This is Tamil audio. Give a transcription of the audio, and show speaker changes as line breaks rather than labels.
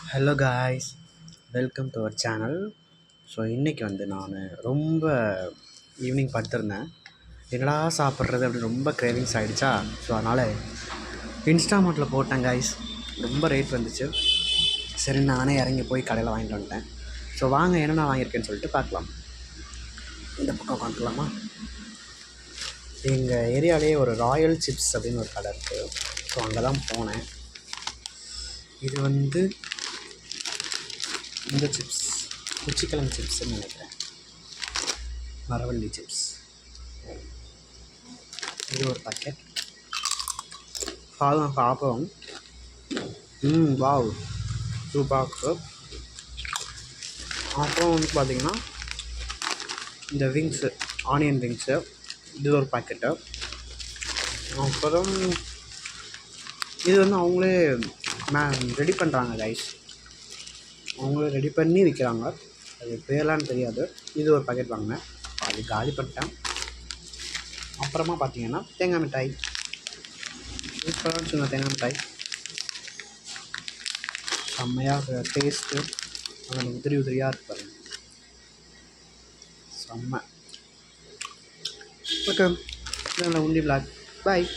Hello guys, welcome to our channel. So இன்றைக்கி நான் ரொம்ப ஈவினிங் படுத்திருந்தேன். என்னடா சாப்பிட்றது அப்படின்னு ரொம்ப கிரேவிங்ஸ் ஆகிடுச்சா. ஸோ அதனால் இன்ஸ்டாமார்ட்டில் போட்டேன் காய்ஸ். ரொம்ப ரேட் வந்துச்சு. சரி நானே இறங்கி போய் கடையில் வாங்கிட்டு வந்துட்டேன். ஸோ வாங்க என்னென்ன வாங்கியிருக்கேன்னு சொல்லிட்டு பார்க்கலாம். இந்த பக்கம் உட்காந்துக்கலாமா? எங்கள் ஏரியாவிலே ஒரு ராயல் சிப்ஸ் அப்படின்னு ஒரு கடை இருக்குது. ஸோ அங்கே தான் போனேன். இது இந்த சிப்ஸ் குச்சிக்கிழங்கு சிப்ஸ்ன்னு நினைக்கிறேன், மரவள்ளி சிப்ஸ். இது ஒரு பாக்கெட் சாப்பிடும். வாவ், சூப்பராக. அப்புறம் பார்த்திங்கன்னா இந்த விங்ஸு, ஆனியன் விங்ஸு, இது ஒரு பாக்கெட்டு. அப்புறம் இது அவங்களே ரெடி பண்ணுறாங்க கைஸ். அவங்களே ரெடி பண்ணி விற்கிறாங்க. அது பேர்லான்னு தெரியாது. இது ஒரு பாக்கெட் வாங்கினேன், அது காலி பண்ணிட்டேன். அப்புறமா பார்த்தீங்கன்னா தேங்காய் மிட்டாய், சூப்பராக சொன்ன தேங்காய் மிட்டாய், செம்மையாக டேஸ்ட்டு. அதில் உதிரியாக இருப்பாரு, செம்ம. ஓகே, உண்டி விளாக். பாய்.